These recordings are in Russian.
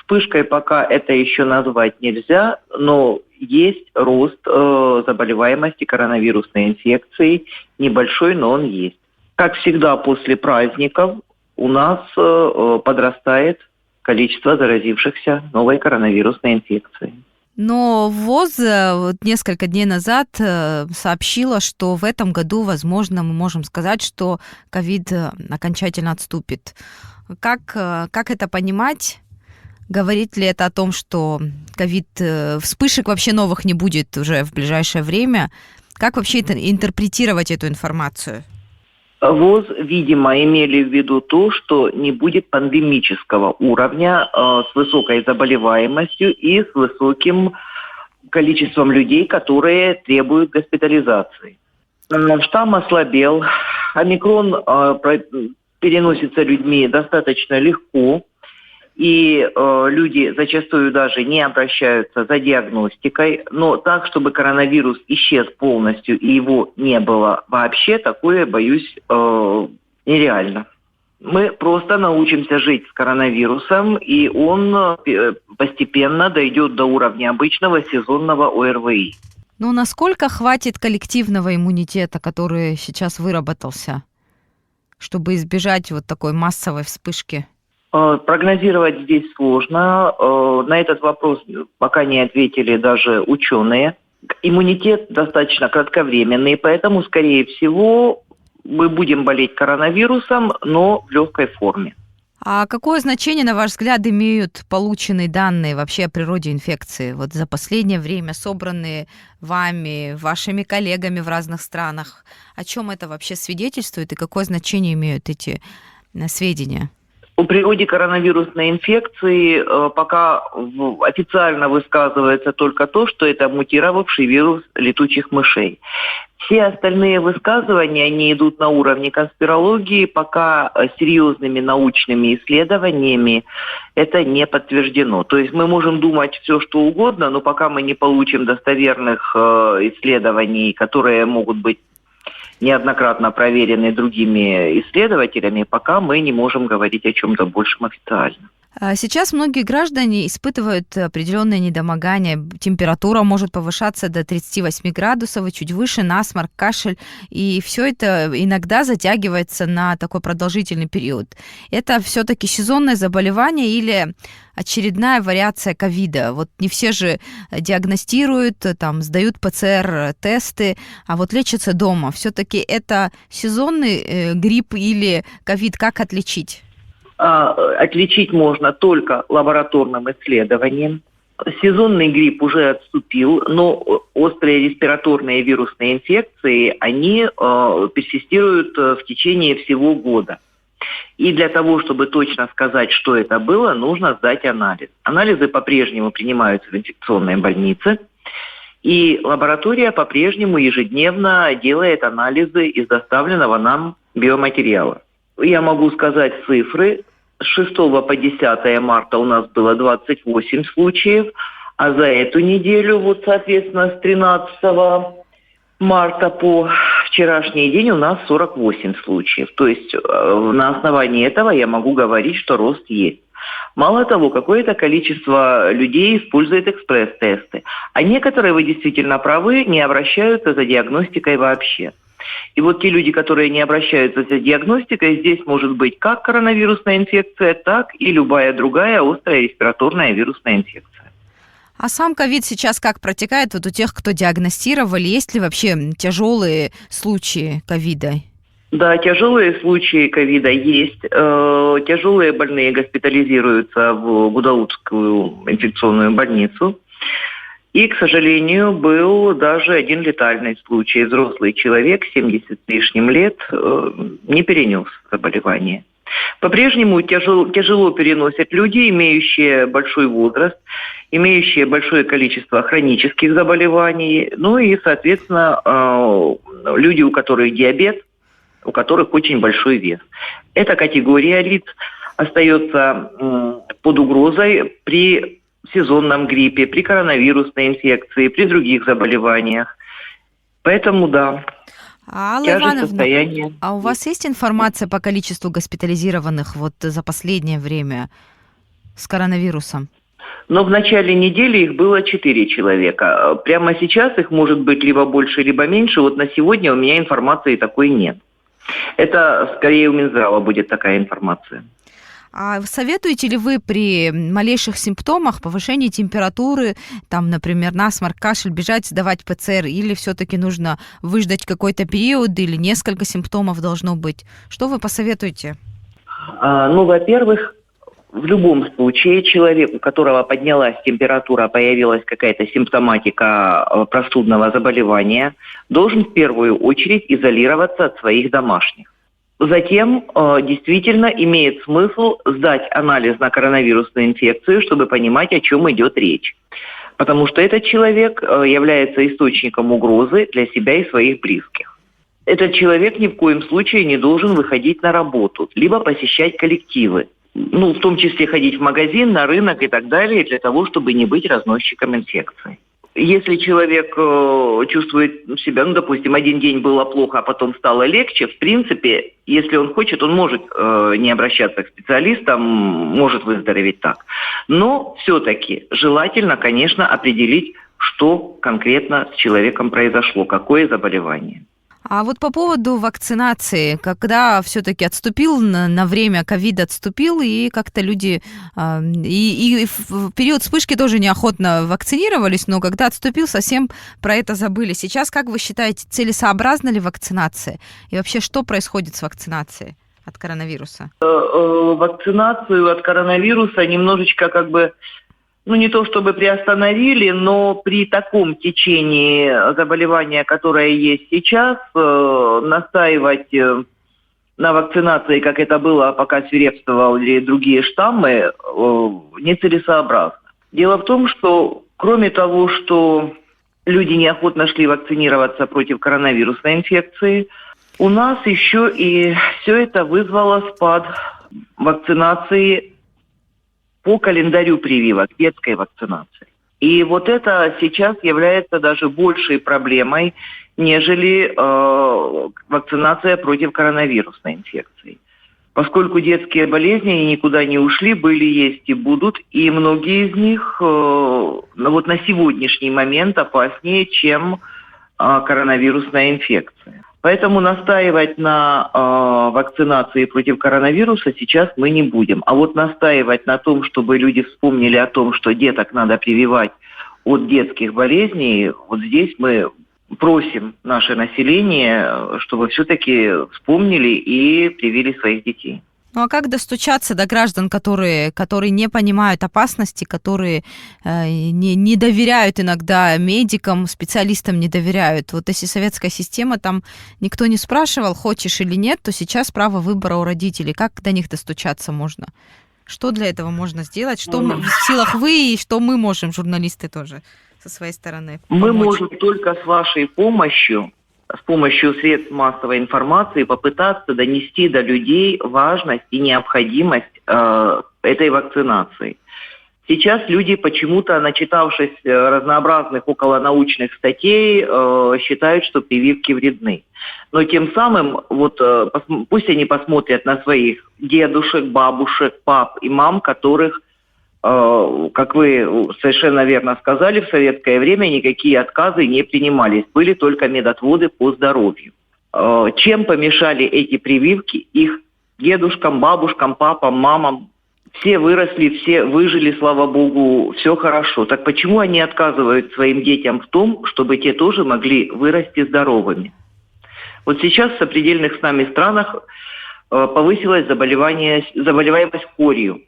Вспышкой пока это еще назвать нельзя, но есть рост заболеваемости коронавирусной инфекцией. Небольшой, но он есть. Как всегда после праздников у нас подрастает количество заразившихся новой коронавирусной инфекцией. Но ВОЗ вот несколько дней назад сообщила, что в этом году, возможно, мы можем сказать, что ковид окончательно отступит. Как это понимать? Говорит ли это о том, что ковид, вспышек вообще новых не будет уже в ближайшее время? Как вообще интерпретировать эту информацию? ВОЗ, видимо, имели в виду то, что не будет пандемического уровня с высокой заболеваемостью и с высоким количеством людей, которые требуют госпитализации. Штамм ослабел, омикрон переносится людьми достаточно легко, и люди зачастую даже не обращаются за диагностикой, но так, чтобы коронавирус исчез полностью и его не было вообще, такое, боюсь, нереально. Мы просто научимся жить с коронавирусом, и он постепенно дойдет до уровня обычного сезонного ОРВИ. Ну, насколько хватит коллективного иммунитета, который сейчас выработался, чтобы избежать вот такой массовой вспышки? Прогнозировать здесь сложно. На этот вопрос пока не ответили даже ученые. Иммунитет достаточно кратковременный, поэтому, скорее всего, мы будем болеть коронавирусом, но в легкой форме. А какое значение, на ваш взгляд, имеют полученные данные вообще о природе инфекции? Вот за последнее время собранные вами, вашими коллегами в разных странах. О чем это вообще свидетельствует и какое значение имеют эти сведения? О природе коронавирусной инфекции пока официально высказывается только то, что это мутировавший вирус летучих мышей. Все остальные высказывания, они идут на уровне конспирологии, пока серьезными научными исследованиями это не подтверждено. То есть мы можем думать все, что угодно, но пока мы не получим достоверных исследований, которые могут быть неоднократно проверены другими исследователями, пока мы не можем говорить о чем-то большем официально. Сейчас многие граждане испытывают определенное недомогание. Температура может повышаться до 38 градусов и чуть выше, насморк, кашель. И все это иногда затягивается на такой продолжительный период. Это все-таки сезонное заболевание или очередная вариация ковида? Вот не все же диагностируют, там, сдают ПЦР-тесты, а вот лечатся дома. Все-таки это сезонный грипп или ковид? Как отличить? Отличить можно только лабораторным исследованием. Сезонный грипп уже отступил, но острые респираторные вирусные инфекции, они персистируют в течение всего года. И для того, чтобы точно сказать, что это было, нужно сдать анализ. Анализы по-прежнему принимаются в инфекционной больнице, и лаборатория по-прежнему ежедневно делает анализы из доставленного нам биоматериала. Я могу сказать цифры. С 6 по 10 марта у нас было 28 случаев, а за эту неделю, вот, соответственно, с 13 марта по вчерашний день у нас 48 случаев. То есть на основании этого я могу говорить, что рост есть. Мало того, какое-то количество людей использует экспресс-тесты, а некоторые, вы действительно правы, не обращаются за диагностикой вообще. И вот те люди, которые не обращаются за диагностикой, здесь может быть как коронавирусная инфекция, так и любая другая острая респираторная вирусная инфекция. А сам ковид сейчас как протекает вот у тех, кто диагностировали? Есть ли вообще тяжелые случаи ковида? Да, тяжелые случаи ковида есть. Тяжелые больные госпитализируются в Гудаутскую инфекционную больницу. И, к сожалению, был даже один летальный случай. Взрослый человек, 70 с лишним лет, не перенес заболевание. По-прежнему тяжело переносят люди, имеющие большой возраст, имеющие большое количество хронических заболеваний, ну и, соответственно, люди, у которых диабет, у которых очень большой вес. Эта категория лиц остается под угрозой при сезонном гриппе, при коронавирусной инфекции, при других заболеваниях. Поэтому, да, Алла тяжесть Ивановна, состояния. а у вас есть информация по количеству госпитализированных вот за последнее время? с коронавирусом? Но в начале недели их было 4 человека. Прямо сейчас их может быть либо больше, либо меньше. Вот на сегодня у меня информации такой нет. Это скорее у Минздрава будет такая информация. А советуете ли вы при малейших симптомах, повышении температуры, там, например, насморк, кашель, бежать сдавать ПЦР, или все-таки нужно выждать какой-то период, или несколько симптомов должно быть? Что вы посоветуете? Во-первых, в любом случае человек, у которого поднялась температура, появилась какая-то симптоматика простудного заболевания, должен в первую очередь изолироваться от своих домашних. Затем действительно имеет смысл сдать анализ на коронавирусную инфекцию, чтобы понимать, о чем идет речь. Потому что этот человек является источником угрозы для себя и своих близких. Этот человек ни в коем случае не должен выходить на работу, либо посещать коллективы. В том числе ходить в магазин, на рынок и так далее, для того, чтобы не быть разносчиком инфекции. Если человек чувствует себя, допустим, один день было плохо, а потом стало легче, в принципе, если он хочет, он может не обращаться к специалистам, может выздороветь так. Но все-таки желательно, конечно, определить, что конкретно с человеком произошло, какое заболевание. А вот по поводу вакцинации, когда все-таки отступил на время, ковид отступил, и как-то люди и в период вспышки тоже неохотно вакцинировались, но когда отступил, совсем про это забыли. Сейчас, как вы считаете, целесообразна ли вакцинация? И вообще, что происходит с вакцинацией от коронавируса? Вакцинацию от коронавируса немножечко не то чтобы приостановили, но при таком течении заболевания, которое есть сейчас, настаивать на вакцинации, как это было, пока свирепствовали другие штаммы, нецелесообразно. Дело в том, что кроме того, что люди неохотно шли вакцинироваться против коронавирусной инфекции, у нас еще и все это вызвало спад вакцинации по календарю прививок, детской вакцинации. И вот это сейчас является даже большей проблемой, нежели вакцинация против коронавирусной инфекции. Поскольку детские болезни никуда не ушли, были, есть и будут, и многие из них на сегодняшний момент опаснее, чем коронавирусная инфекция. Поэтому настаивать на вакцинации против коронавируса сейчас мы не будем. А вот настаивать на том, чтобы люди вспомнили о том, что деток надо прививать от детских болезней, вот здесь мы просим наше население, чтобы все-таки вспомнили и привили своих детей. Ну а как достучаться до граждан, которые не понимают опасности, которые не доверяют иногда медикам, специалистам не доверяют? Вот если советская система, там никто не спрашивал, хочешь или нет, то сейчас право выбора у родителей. Как до них достучаться можно? Что для этого можно сделать? Что в силах вы и что мы можем, журналисты тоже, со своей стороны помочь? Мы можем только с вашей помощью, с помощью средств массовой информации попытаться донести до людей важность и необходимость этой вакцинации. Сейчас люди, почему-то, начитавшись разнообразных околонаучных статей, считают, что прививки вредны. Но тем самым, пусть они посмотрят на своих дедушек, бабушек, пап и мам, которых, как вы совершенно верно сказали, в советское время никакие отказы не принимались. Были только медотводы по здоровью. Чем помешали эти прививки их дедушкам, бабушкам, папам, мамам? Все выросли, все выжили, слава богу, все хорошо. Так почему они отказывают своим детям в том, чтобы те тоже могли вырасти здоровыми? Вот сейчас в сопредельных с нами странах повысилась заболеваемость корью.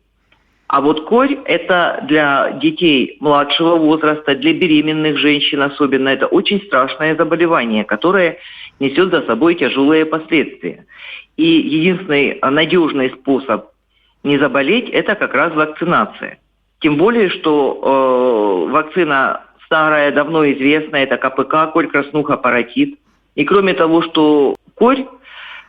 А вот корь – это для детей младшего возраста, для беременных женщин особенно, это очень страшное заболевание, которое несет за собой тяжелые последствия. И единственный надежный способ не заболеть – это как раз вакцинация. Тем более, что вакцина старая, давно известная, это КПК, корь, краснуха, паротит. И кроме того, что корь,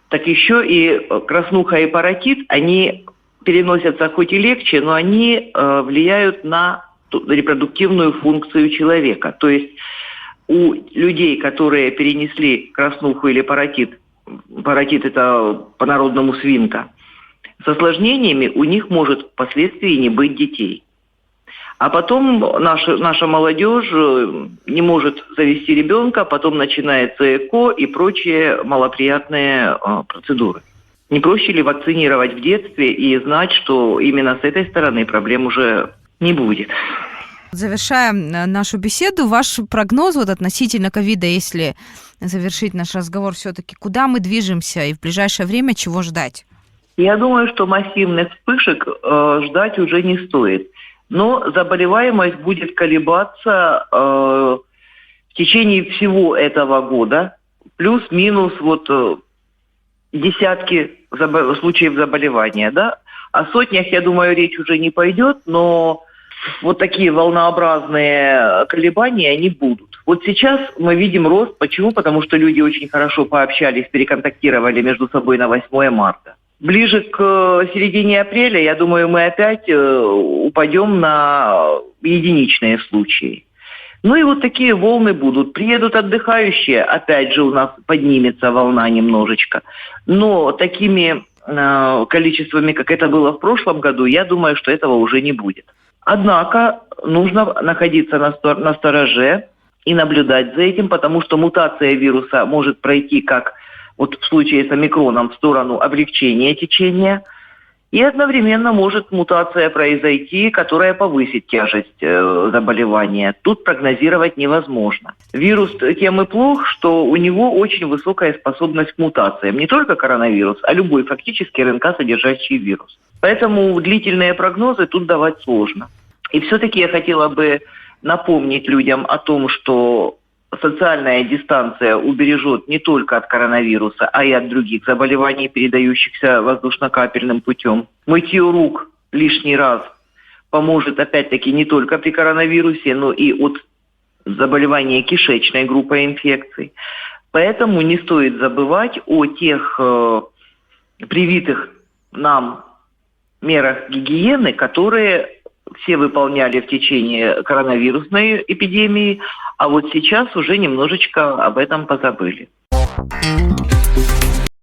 так еще и краснуха и паротит, они переносятся хоть и легче, но они влияют на репродуктивную функцию человека. То есть у людей, которые перенесли краснуху или паротит это по-народному свинка, с осложнениями у них может впоследствии не быть детей. А потом наша молодежь не может завести ребенка, потом начинается ЭКО и прочие малоприятные процедуры. Не проще ли вакцинировать в детстве и знать, что именно с этой стороны проблем уже не будет? Завершая нашу беседу, ваш прогноз относительно ковида, если завершить наш разговор все-таки, куда мы движемся и в ближайшее время чего ждать? Я думаю, что массивных вспышек ждать уже не стоит. Но заболеваемость будет колебаться в течение всего этого года, плюс-минус десятки случаев заболевания, да? О сотнях, я думаю, речь уже не пойдет, но такие волнообразные колебания, они будут. Сейчас мы видим рост. Почему? Потому что люди очень хорошо пообщались, переконтактировали между собой на 8 марта. Ближе к середине апреля, я думаю, мы опять упадем на единичные случаи. И такие волны будут. Приедут отдыхающие, опять же у нас поднимется волна немножечко. Но такими количествами, как это было в прошлом году, я думаю, что этого уже не будет. Однако нужно находиться на стороже и наблюдать за этим, потому что мутация вируса может пройти как в случае с омикроном в сторону облегчения течения, и одновременно может мутация произойти, которая повысит тяжесть заболевания. Тут прогнозировать невозможно. Вирус тем и плох, что у него очень высокая способность к мутациям. Не только коронавирус, а любой фактически РНК, содержащий вирус. Поэтому длительные прогнозы тут давать сложно. И все-таки я хотела бы напомнить людям о том, что социальная дистанция убережет не только от коронавируса, а и от других заболеваний, передающихся воздушно-капельным путем. Мытье рук лишний раз поможет, опять-таки, не только при коронавирусе, но и от заболевания кишечной группой инфекций. Поэтому не стоит забывать о тех привитых нам мерах гигиены, которые все выполняли в течение коронавирусной эпидемии, а сейчас уже немножечко об этом позабыли.